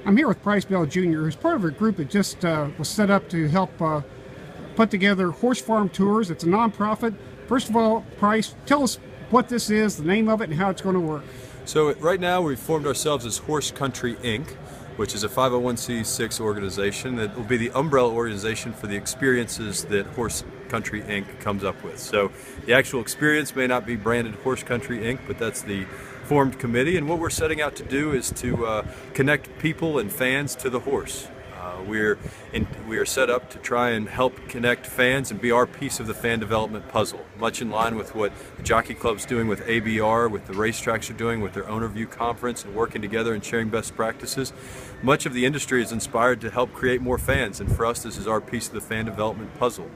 I'm here with Price Bell Jr., who's part of a group that just was set up to help put together horse farm tours. It's a nonprofit. First of all, Price, tell us what this is, the name of it, and how it's going to work. So right now we've formed ourselves as Horse Country Inc., which is a 501c6 organization that will be the umbrella organization for the experiences that Horse Country Inc. comes up with. So the actual experience may not be branded Horse Country Inc., but that's the formed committee, and what we're setting out to do is to connect people and fans to the horse. We are set up to try and help connect fans and be our piece of the fan development puzzle, much in line with what the Jockey Club's doing with ABR, with the racetracks are doing with their owner view conference and working together and sharing best practices. Much of the industry is inspired to help create more fans, and for us this is our piece of the fan development puzzle.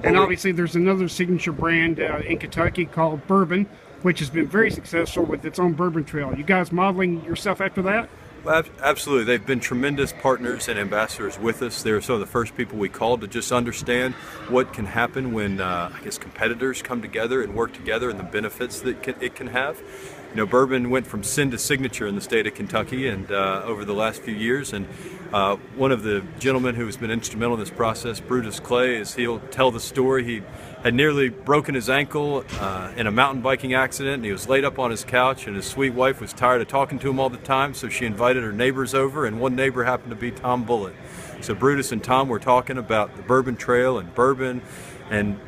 And obviously there's another signature brand in Kentucky called Bourbon, which has been very successful with its own Bourbon Trail. You guys modeling yourself after that? Absolutely. They've been tremendous partners and ambassadors with us. They were some of the first people we called to just understand what can happen when, competitors come together and work together and the benefits that it can have. You know, Bourbon went from sin to signature in the state of Kentucky and over the last few years. And one of the gentlemen who has been instrumental in this process, Brutus Clay, he'll tell the story. He had nearly broken his ankle in a mountain biking accident, and he was laid up on his couch, and his sweet wife was tired of talking to him all the time, so she invited her neighbors over, and one neighbor happened to be Tom Bullitt. So Brutus and Tom were talking about the Bourbon Trail and bourbon, and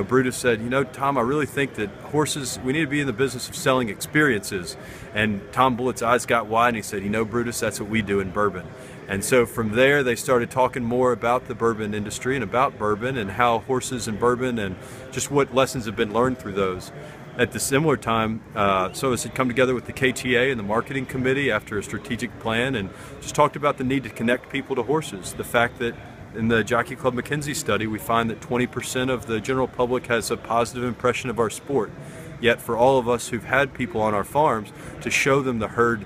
Brutus said, Tom, I really think that horses, we need to be in the business of selling experiences. And Tom Bullitt's eyes got wide and he said, Brutus, that's what we do in bourbon. And so from there, they started talking more about the bourbon industry and about bourbon and how horses and bourbon and just what lessons have been learned through those. At the similar time, some of us had come together with the KTA and the marketing committee after a strategic plan and just talked about the need to connect people to horses. The fact that in the Jockey Club McKinsey study, we find that 20% of the general public has a positive impression of our sport. Yet for all of us who've had people on our farms, to show them the herd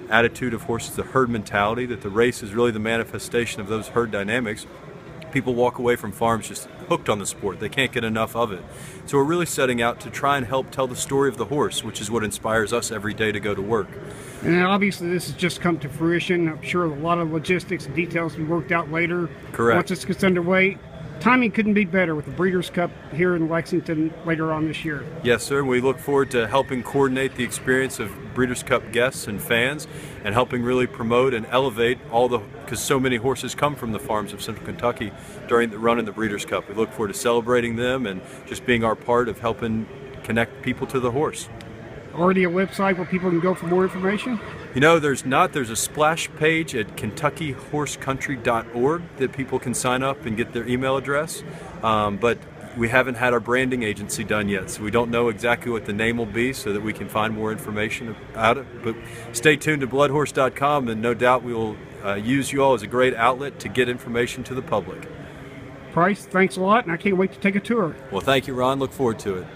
attitude of horses, the herd mentality, that the race is really the manifestation of those herd dynamics, people walk away from farms just hooked on the sport. They can't get enough of it. So we're really setting out to try and help tell the story of the horse, which is what inspires us every day to go to work. And obviously this has just come to fruition. I'm sure a lot of logistics and details will be worked out later. Correct. Once this gets underway. Timing couldn't be better with the Breeders' Cup here in Lexington later on this year. Yes, sir. We look forward to helping coordinate the experience of Breeders' Cup guests and fans and helping really promote and elevate because so many horses come from the farms of Central Kentucky during the run in the Breeders' Cup. We look forward to celebrating them and just being our part of helping connect people to the horse. Already a website where people can go for more information? There's not. There's a splash page at KentuckyHorseCountry.org that people can sign up and get their email address. But we haven't had our branding agency done yet, so we don't know exactly what the name will be so that we can find more information about it. But stay tuned to bloodhorse.com, and no doubt we will use you all as a great outlet to get information to the public. Price, thanks a lot, and I can't wait to take a tour. Well, thank you, Ron. Look forward to it.